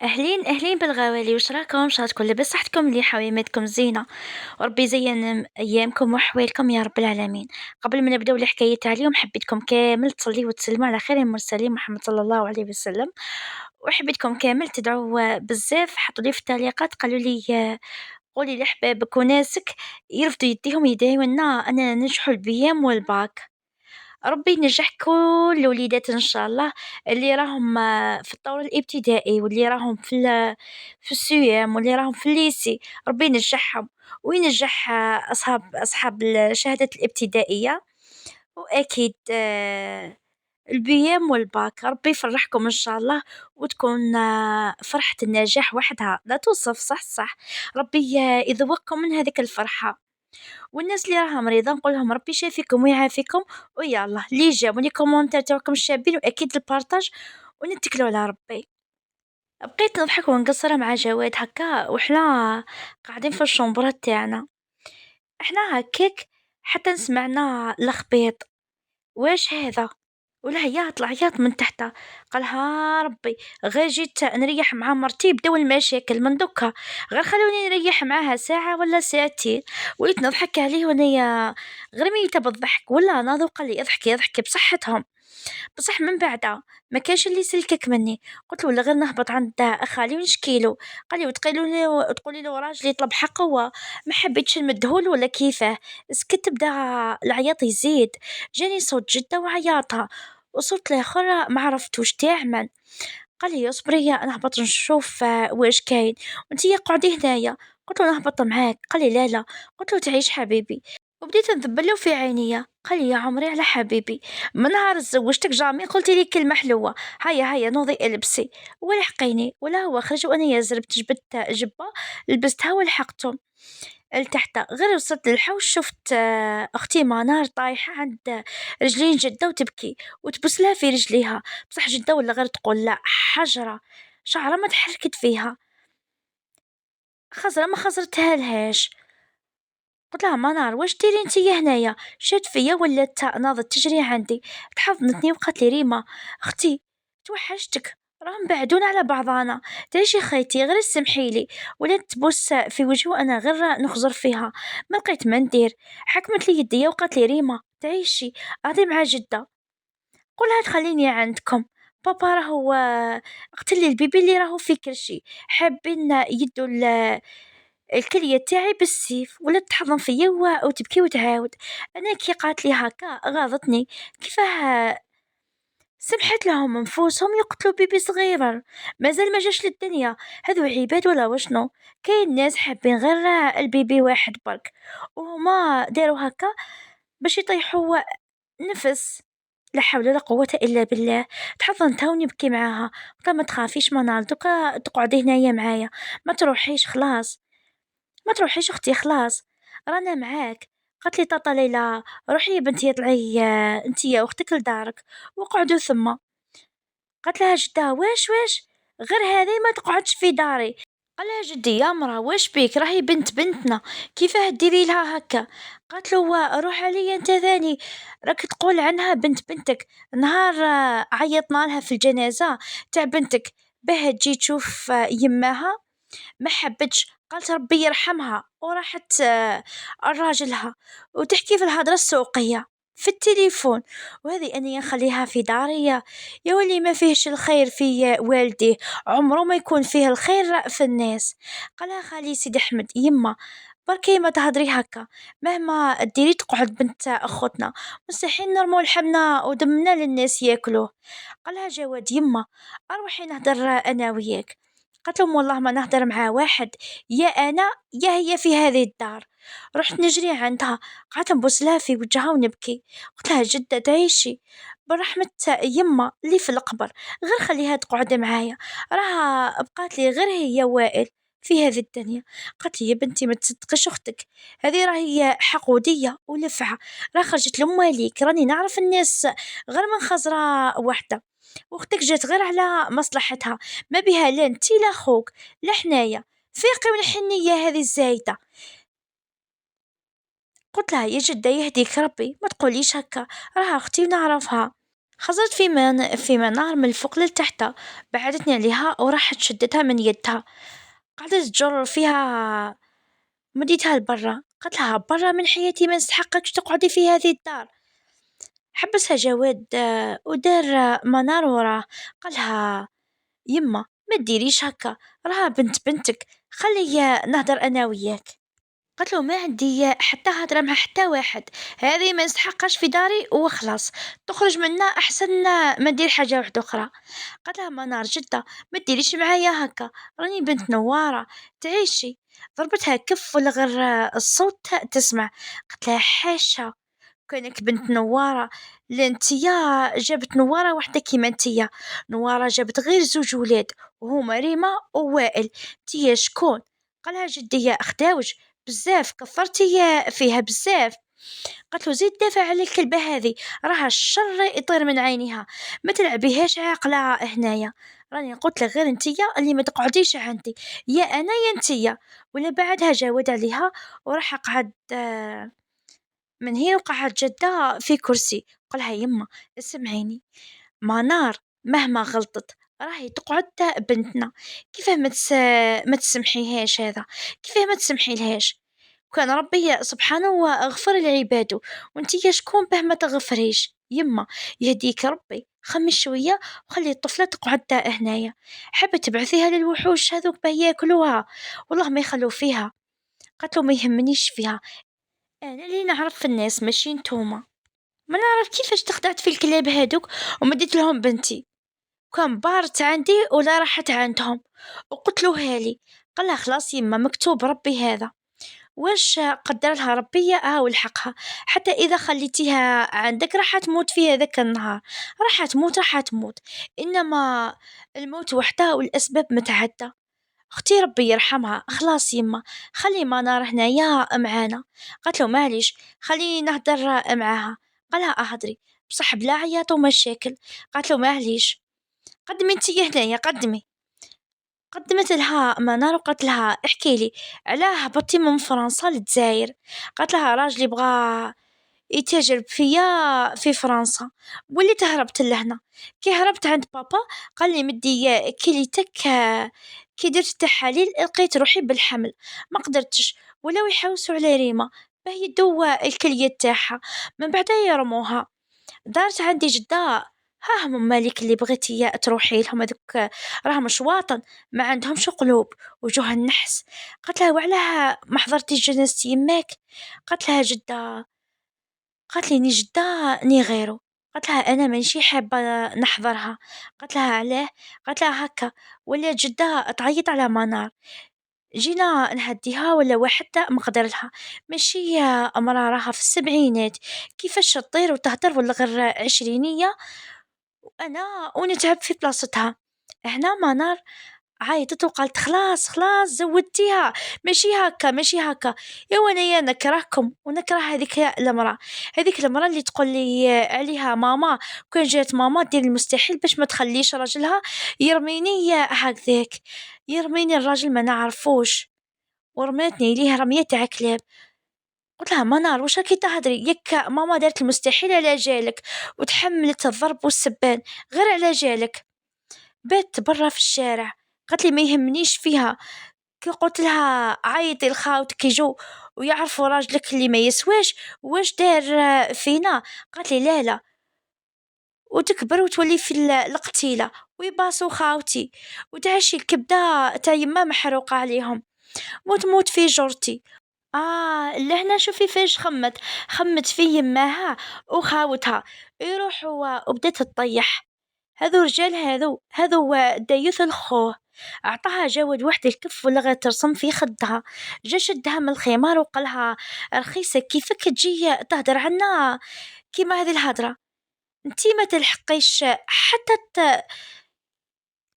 أهلين أهلين بالغوالي، وش راكم؟ شهادكم لاباس صحتكم مليحة وياماتكم زينة، وربي يزين أيامكم وأحوالكم يا رب العالمين. قبل ما نبداو الحكاية تاع اليوم حبيتكم كامل تصليو وتسلموا على خير المرسلين محمد صلى الله عليه وسلم، وحبيتكم كامل تدعوا بزاف، حطوا لي في التعليقات قالوا لي قولي لأحبابك وناسك يرفدوا يديهم يدعيو لنا أننا ننجحوا البيام والباك. ربي ينجح كل الوليدات إن شاء الله اللي راهم في الطور الابتدائي واللي راهم في السيام واللي راهم في الليسي. ربي ينجحهم وينجح أصحاب الشهادات الابتدائية، وأكيد البيام والباك. ربي يفرحكم إن شاء الله وتكون فرحة النجاح وحدها لا توصف. صح صح، ربي يذوقكم من هذيك الفرحة. والناس اللي راها مريضة نقول لهم ربي يشافيكم ويعافيكم، ويلا اللي جاوني لي كومونتير تاعكم الشابين واكيد البارطاج، ونتكلوا على ربي. بقيت نضحك ونقصر مع جواد هكا وحنا قاعدين في الشومبرة تاعنا، احنا هكاك حتى سمعنا الخبيط. واش هذا؟ والعياط العياط من تحت. قالها ربي غير جيت نريح مع مرتي بداو المشاكل من دوكا، غير خلوني نريح معاها ساعة ولا ساعتين. وليت نضحك عليه ونيا غير ميتة بالضحك، ولا ناضو قال لي اضحكي اضحكي بصحتهم. بصح من بعدها ما كانش اللي سلكك مني، قلت له ولا غير نهبط عند خالي ونشكيلو. قال لي وتقولي له راجلي يطلب حقه ما حبيتش نمدهول ولا كيفاه. سكت بدا العياط يزيد، جاني صوت جدة وعياطها، وصوت الاخر ما عرفتوش تاع من. قال لي اصبري نهبط نشوف واش كاين، وانتي قعدي هنايا. قلت له نهبط معاك. قال لي لا لا. قلت له تعيش حبيبي. وبديت نذبله في عينيا. قال لي يا عمري على حبيبي، من نهار تزوجتك جامي قلتي لي كلمة حلوة. هيا نوضي البسي. ولحقيني ولا هو خرج وانا زربت جبت جبة لبستها ولحقته لتحت. غير وصلت للحوش شفت اختي منار طايحة عند رجلين جدة وتبكي وتبوس لها في رجليها. بصح جدة ولا غير تقول لا حجرة شعرة ما تحركت فيها، خزرة ما خزرتها لهاش. قلت لها منار واش ديري انتي هنايا؟ شات فيا ولات ناضت تجري عندي تحضنتني وقالت لي ريما اختي توحشتك، راهم بعدونا على بعضانا، تعيشي خيتي غير سمحيلي. ولات تبوس في وجهي وانا غير نخزر فيها. ما لقيت ما ندير، حكمت لي يديا وقالت لي ريما تعيشي اهدي مع جدة، قولها تخليني عندكم. بابا راهو قتل لي البيبي اللي راهو في كرشي، حابين يدوا الكلية تاعي بالسيف. ولا تحضن فيا وتبكي وتعاود. انا كي قالت لي هكا غاضتني، كيفاه سمحت لهم انفسهم يقتلوا بيبي صغير مازال ما جاش للدنيا؟ هذو عباد ولا وشنو؟ كاين ناس حابين غير البيبي واحد برك، وهما داروا هكا باش يطيحوا نفس. لا حول ولا قوة إلا بالله. تحضنتها ونبكي معاها. قلت ما تخافيش منال دوكا تقعدي هنايا معايا، ما تروحيش خلاص، ما تروحيش اختي خلاص رانا معاك. قالت لي طاطا ليلى روحي يا بنتي اطلعي انتي يا اختك لدارك وقعدوا ثم. قالت لها جدة واش غير هذه ما تقعدش في داري. قال لها جدي يا مرا واش بيك راهي بنتنا كيفاه ديري لها هكا؟ قالت له روح عليا انت ثاني، راك تقول عنها بنتك. نهار عيطنا لها في الجنازة تاع بنتك باه تجي تشوف يماها ما حبتش، قالت ربي يرحمها وراحت الراجلها وتحكي في الهضرة السوقية في التليفون. وهذه أني نخليها في داري يا ولي ما فيهش الخير في والديه، عمره ما يكون فيه الخير في الناس. قالها خالي سيدي أحمد يما بركي ما تهضري هكا، مهما ديري تقعد بنت أخوتنا، مستحيل نرمو لحمنا ودمنا للناس ياكلوه. قالها جواد يما أروحي نهدر أنا وياك. قالت لهم والله ما نهدر مع واحد، يا أنا يا هي في هذه الدار. رحت نجري عندها قعدت نبوس لها في وجهها ونبكي. قلت لها جدة تعيشي برحمة يما اللي في القبر، غير خليها تقعد معايا، راها بقات لي غير هي وائل في هذه الدنيا. قالت لي يا بنتي ما تصدقيش اختك، هذه راهي حقودية ولفعة، راه خرجت لمواليك، راني نعرف الناس غير من خزرة واحدة، واختك جات غير على مصلحتها، ما بها لا انتي لا خوك لا حنايا، فيقي من الحنية هذه الزايدة. قلت لها يا جدة يهديك ربي ما تقوليش هكا، راها اختي ونعرفها. خزرت في منار من الفوق للتحت، بعدتني عليها وراحت شدتها من يدها، قعدت تجر فيها مديتها لبرا، قالت لها برا من حياتي، ما نستحقكش تقعدي في هذه الدار. حبسها جواد ودار منار وراه، قالها يما ما ديريش هكا، راها بنت بنتك، خلي نهدر انا وياك. قالت له ما عندي حتى هضره مع حتى واحد، هذه ما نستحقش في داري وخلاص، تخرج منا احسن ما ندير حاجه واحده اخرى. قالت لها منار جده ما ديريش معايا هكا، راني بنت نواره تعيشي. ضربتها كف ولا غير الصوت تسمع. قالت لها حاشا، كونك بنت نوارة، لانتيا جابت نوارة وحدة كيما انتيا، نوارة جابت غير زوج ولاد وهما ريما ووائل، انتيا شكون؟ قالها جدية خداوج بزاف، كثرتي فيها بزاف. قالت له زيد دافع على الكلبة هذه، راها الشر يطير من عينها، ما تلعبيهاش عاقلة هنايا، راني قلت لك غير انتيا اللي ما تقعديش عندي، يا انا يا انتيا. ولا بعدها جاود عليها وراح قعد من هي وقعت جدة في كرسي. قالها يما اسمعيني، منار مهما غلطت راهي تقعد بنتنا، كيفاه ما تسمحيهاش هذا، كيفاه ما تسمحي لهاش؟ كان ربي سبحانه وغفر لعباده، وانتي شكون باه ما تغفريش؟ يما يهديك ربي، خمي شوية وخلي الطفلة تقعد هنايا، حابة تبعثيها للوحوش هذوك باه ياكلوها، والله ما يخلو فيها. قالت له ما يهمنيش فيها، انا اللي نعرف في الناس ماشي نتوما، ما نعرف كيفاش تخدعت في الكلاب هادوك ومديت لهم بنتي، كان بارت عندي ولا راحت عندهم وقتلوها لي. قالها خلاص يما مكتوب ربي هذا، واش قدر لها ربي والحقها، حتى اذا خليتيها عندك راح تموت في هذاك النهار، راح تموت، انما الموت وحده والاسباب متعدده. اختي ربي يرحمها خلاص يما، خلي منار هنايا معانا. قالت له معليش خليني نهدر معاها. قالها اهدري بصح بلا عياط ومشاكل. قالت له معليش قدمي انتي هنايا قدمي. قدمت لها منار وقالت لها احكي لي علاه هبطتي من فرنسا للجزائر. قالت لها راجلي بغا يتاجر فيا في فرنسا، وليت هربت لهنا، كي هربت عند بابا قال لي مدي كليتك، كي درت التحاليل لقيت روحي بالحمل، ما قدرتش ولاو يحوسوا على ريما باه يدو الكلية تاعها، من بعد يرموها. دارت عندي جدة، ها هم مالك اللي بغيتي تروحي لهم هذوك راهم شواطن ما عندهمش قلوب وجوه النحس. قالت لها وعلاه ما حضرتيش جنازة يماك؟ قالت لها جدة، قالت لي ني جدة ني غيره. قالت لها انا مانيش حابه نحضرها. قالت لها علاه؟ قالت لها هكا ولات جدة تعيط على منار، جينا نهديها ولا واحد مقدر لها، ماشي امراه راها في السبعينات كيفاش تطير وتهدر ولا غير عشرينية، وانا ونتعب في بلاصتها. هنا منار عيطت وقالت خلاص خلاص زودتيها، ماشي هكا ماشي هكا، يا ونيا نكرهكم ونكره هذيك المرأة، هذيك المرأة اللي تقول لي عليها ماما، كون جات ماما دير المستحيل باش ما تخليش راجلها يرميني هكذاك، يرميني الراجل ما نعرفوش، ورماتني ليه رمية تاع كلاب. قلت لها منار واش راكي تهدري، يك ماما دارت المستحيل على جالك وتحملت الضرب والسبان غير على جالك. بات برا في الشارع، قالت لي ما يهمنيش فيها، كي قلت لها عيطي لخاوتك يجو ويعرفوا راجلك اللي ما يسواش واش دار فينا، قالت لي لا لا، وتكبر وتولي في القتيلة ويباسوا خاوتي وتعيشي الكبدة تاع يما محروقة عليهم وتموت في جرتي. لهنا شوفي فاش خمت في يماها وخاوتها يروحوا وبدات تطيح. هذو رجال، هذو دايوث الخوه، عطاها جاود واحد الكف ولا غير ترسم في خدها، جا شدها من الخمار وقالها رخيصة كيفك تجي تهدر عنا كيما هذه الهدرة، انتي ما تلحقيش حتى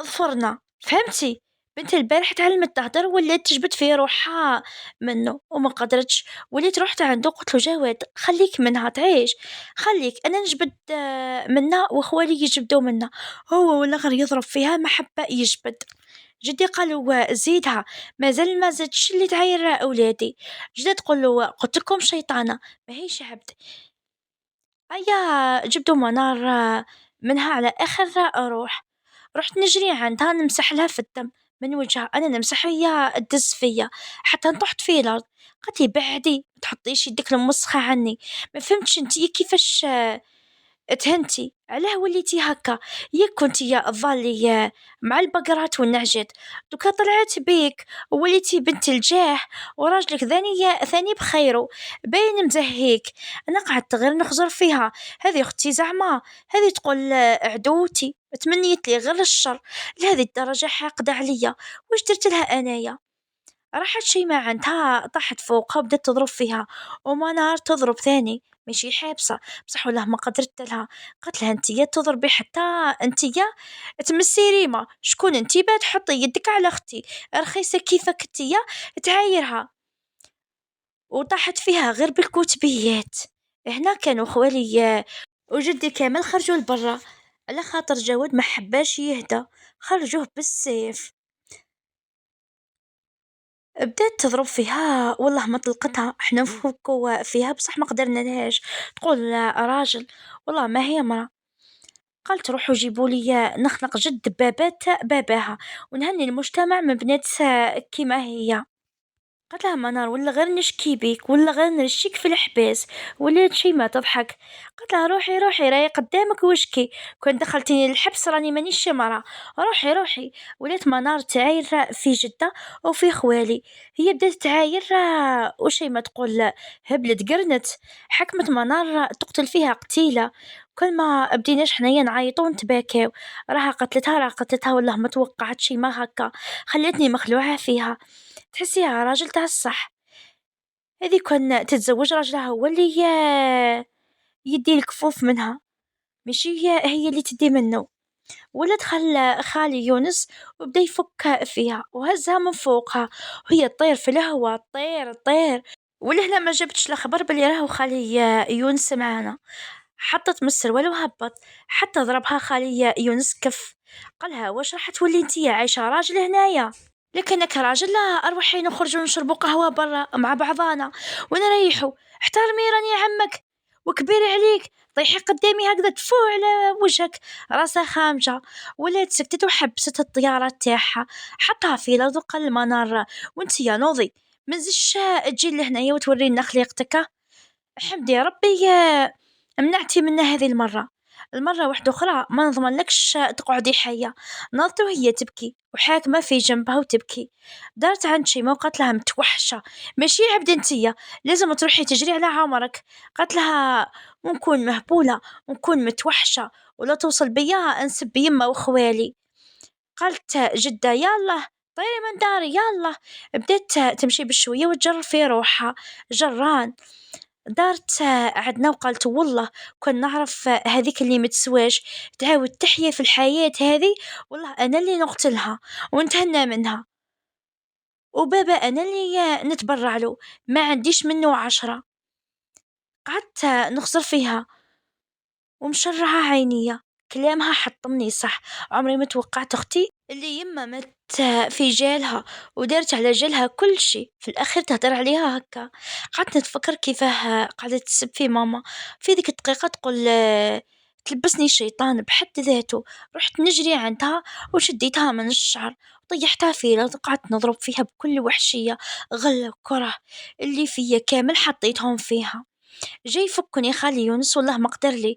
ظفرنا، فهمتي؟ بنت البارح تعلمت تهدر ولات تجبد في روحها منه وما قدرتش، وليت رحت عنده قلت له جواد خليك منها تعيش، خليك انا نجبد منها واخوالي يجبدوا منها، هو ولا غير يضرب فيها ما حبه يجبد. جدي قالوا زيدها، ما زادش اللي تعاير اولادي. جدي تقول له قلت لكم شيطانه، ما هيش عبد. أيا جبدوا منار منها على آخر روح. رحت نجري عندها نمسح لها في الدم من وجهها، أنا نمسح وهي تدز فيا حتى نطحت في الأرض. قالت لي بعدي ما تحطيش يدك الموسخة عني. ما فهمتش انتي كيفاش تهنتي علاه وليتي هكا؟ ياك كنتي يا الظالي مع البقرات والنعجات، دوكا طلعت بيك ووليتي بنت الجاه، وراجلك ثاني بخيرو باين مزهيك. انا قعدت غير نخزر فيها، هذه اختي زعما، هذه تقول عدوتي تمنيت لي غير الشر، لهذه الدرجة حاقدة عليا. واش درت لها انايا؟ راحت شيماء عندها طاحت فوقها وبدات تضرب فيها، ومنار تضرب ثاني ماشي حابسة. بصح والله ما قدرت لها، قالت لها انتيا تضربي حتى انتيا تمسي ريما، شكون انتي بعد تحطي يدك على اختي رخيصة كيفك انتيا تعايرها؟ وطاحت فيها غير بالكتبيات. هنا كانوا خوالي وجدي كامل خرجوا لبرا، على خاطر جواد ما حباش يهدى، خرجوه بالسيف. بدات تضرب فيها والله ما طلقتها، احنا نفكوا فيها بصح ما قدرنا لهاش. تقول راجل والله ما هي مرة. قالت روحوا جيبوا لي نخنق جد دبابات باباها ونهني المجتمع من بنات كيما هي. قالت لها منار ولا غير نشكي بيك ولا غير نرشيك في الحباس، ولات شي ما تضحك. قالت لها روحي روحي راهي قدامك وشكي، كون دخلتيني الحبس راني مانيش مرة، روحي روحي. ولات منار تعاير في جدة وفي خوالي. هي بدات تعاير وشي ما تقول هبلت قرنت، حكمت منار تقتل فيها قتيلة. كل ما بديناش حنايا نعيطو ونتباكاو، راه قتلتها والله ما توقعت شي ما هكا، خلتني مخلوعة فيها. تحسيها راجل تاع الصح، هذي كان تتزوج راجلها هو اللي يدي الكفوف منها، ماشي هي اللي تدي منه. ولا دخل خالي يونس وبدا يفك فيها وهزها من فوقها، وهي تطير في الهوا طير طير. ولهنا ما جبتش الخبر بلي راهو خالي يونس معانا، حطت من السروال وهبط، حتى ضربها خالي يونس كف. قالها واش راح تولي انتي عايشة راجل هنايا؟ لكنك راجل لا، أروحي نخرجوا نشربوا قهوة برا مع بعضانا ونريحوا. احترمي راني عمك وكبير عليك، طيحي قدامي هكذا تفو على وجهك راسها خامجة. ولات سكتت وحبست الطيارة تاعها، حطها في الأرض وقال المنار وانت يا نوضي منزش تجي لهنايا وتورينا خليقتك. حمدي ربي منعتي منا هذه المرة، المرة واحدة أخرى ما نضمنلكش تقعدي حية. ناضت وهي تبكي وحاكمة في جنبها وتبكي. دارت عند شيماء وقالت لها متوحشة ماشي عبد انتيا، لازم تروحي تجري على عمرك. قالت لها ونكون مهبولة ونكون متوحشة ولا توصل بيا انسب يما وخوالي. قالت جدة يلا طيري من داري يلا. بدات تمشي بشوية وتجر في روحها جران. دارت عدنا وقالت والله كون نعرف هذيك اللي متسواش تعاود تحيا في الحياة هذه، والله أنا اللي نقتلها ونتهنى منها، وبابا أنا اللي نتبرع له، ما عنديش منه 10. قعدت نخزر فيها ومشرعة عينيا، كلامها حطمني صح. عمري ما توقعت أختي اللي يما مت في جالها ودارت على جالها كل شي في الأخير تهدر عليها هكا. قعدت نتفكر كيفاه قعدت تسب في ماما في ذيك الدقيقة تقول تلبسني شيطان بحد ذاته. رحت نجري عندها وشديتها من الشعر طيحتها في الأرض، قعدت نضرب فيها بكل وحشية، غل وكره اللي فيا كامل حطيتهم فيها. جاي يفكني خالي يونس والله ما قدر لي،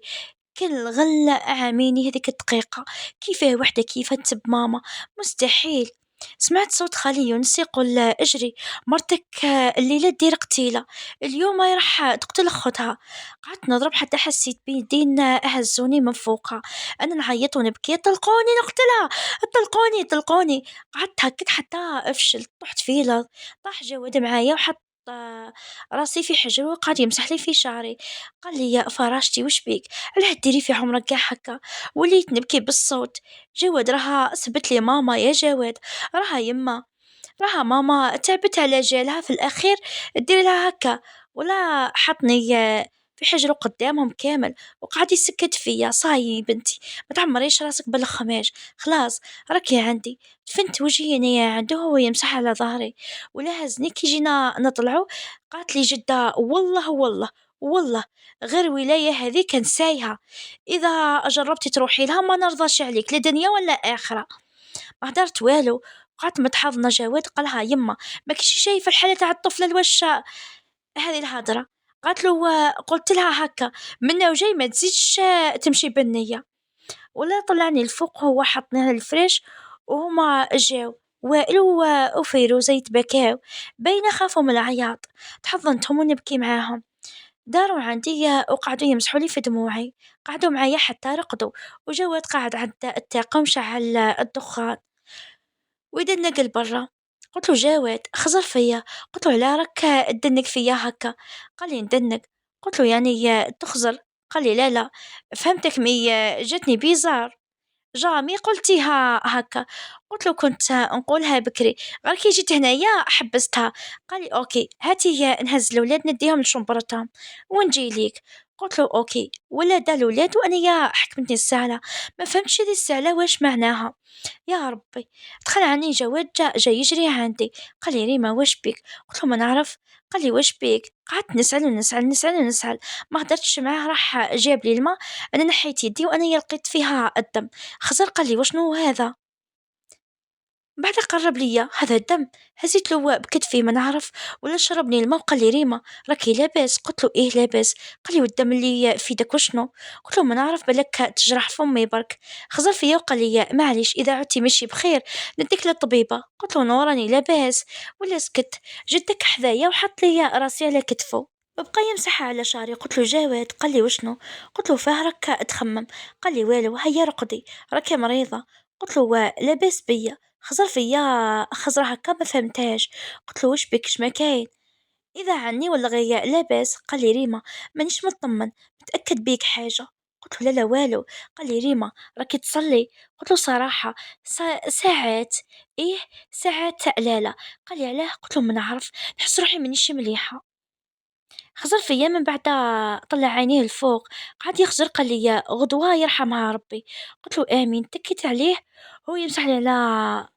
كل غلة عاميني هذيك الدقيقة. كيفاه وحدة كيفاه تسب ماما؟ مستحيل. سمعت صوت خالي يونس يقول اجري مرتك الليلة دير قتيلة، اليوم هي راح تقتل اختها. قعدت نضرب حتى حسيت بيدين اهزوني من فوقها، انا نعيط ونبكي طلقوني نقتلها، طلقوني. قعدت هكاك حتى افشل طحت في الارض. طاح جواد معايا وحط راسي في حجره وقعد يمسح لي في شعري. قال لي يا فراشتي وش بيك، علاه ديري في عمرك كاع هكا؟ وليت نبكي بالصوت. جواد راها سبت لي ماما يا جواد، راها يما، راها ماما تعبت على جالها في الاخير دير لها هكا. ولا حطني في حجره قدامهم كامل وقعد يسكت فيا. صاي بنتي ما تعمريش راسك بالخماج، خلاص راكي عندي. فنت وجهي هنايا عنده هو يمسح على ظهري ولا هزني كي جينا نطلعو. قالت لي جدة والله والله غير ولاية هذيك نسايها، إذا جربتي تروحي لها ما نرضاش عليك لا دنيا ولا آخرة. ما هدرت والو، بقات متحضنة جواد قالها يما ما كيشي شايفة الحالة تاع الطفلة الوش هذه الهضرة. قالت له قلت لها هكا منا وجاي ما تزيدش تمشي بالنية. ولا طلعني الفوق هو حطني على الفريش وهما جاو وائل وفيروزة يتبكاو، باينة خافوا من العياط. تحضنتهم ونبكي معاهم، داروا عندي وقعدوا يمسحوا لي في دموعي، قعدوا معايا حتى رقدوا. وجواد قاعد عند الطاقة ومشعل الدخان ويدنق لبرا. قلت له جواد خزر فيا، قلت له على راك تدنق فيا هكا؟ قال لي ندنق. قلت له يعني تخزر؟ قال لي لا لا، فهمتك مي جاتني بيزار جامي قلتيها هكا. قلت له كنت نقولها بكري، غير كي جيت هنايا حبستها. قال لي اوكي هاتي نهز الاولاد نديهم لشمبرتهم ونجي ليك. قلت له اوكي. ولا دا الاولاد وانا يا حكمتني السالة، ما فهمتش هذه السالة واش معناها. يا ربي، دخل عني جواد جاي يجري عندي. قال لي ريما واش بيك؟ قلت له ما نعرف. قال لي واش بيك؟ قعدت نسأل ونسأل نسأل ونسأل، ما هدرتش معاه. راح جاب لي الماء، انا نحيت يدي وانا لقيت فيها الدم. خزر قال لي وشنو هذا؟ بعد قرب ليا هذا الدم. هزيت له بكتفي ما نعرف، ولا شربني الماء وقال لي ريما راكي لاباس؟ قلت له ايه لاباس. قال لي والدم اللي في يدك وشنو؟ قلت له ما نعرف بالك تجرح فمي برك. خزر فيا وقال لي معليش اذا عدتي مشي بخير نديك للطبيبه. قلت له نوراني لاباس ولا سكت. جدك حذايا وحط لي راسي على كتفه، بقى يمسح على شعري. قلت له جاواد. قال لي وشنو؟ قلت له فاه راك تخمم. قال لي والو هيا رقدي راكي مريضه. قلت له لاباس بيا. خزر فيا خزرة هكا ما فهمتهاش. قلت له وش بك ما كاين؟ اذا عني ولا غيا لاباس. قال لي ريما مانيش مطمن، متاكد بيك حاجه؟ قلت له لا لا والو. قال لي ريما راكي تصلي؟ قلت له صراحه ساعات ايه ساعات لا لا. قال لي علاه؟ قلت له ما نعرف، نحس روحي مانيش مليحه. خزر فيا من بعد طلع عينيه الفوق، قعد يخزر قال لي غدوة يرحمها ربي. قلت له آمين. تكيت عليه هو يمسح لي على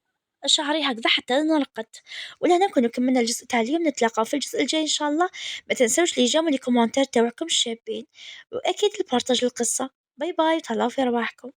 شعري هكذا حتى أنا رقدت. ولهنا نكون كملنا الجزء تاع اليوم، نتلاقاو في الجزء الجاي إن شاء الله. ما تنسوش لي جاوا لي كومنتات تاعكم الشابين، وأكيد البارتاج القصة. باي باي، تهلاو في رواحكم.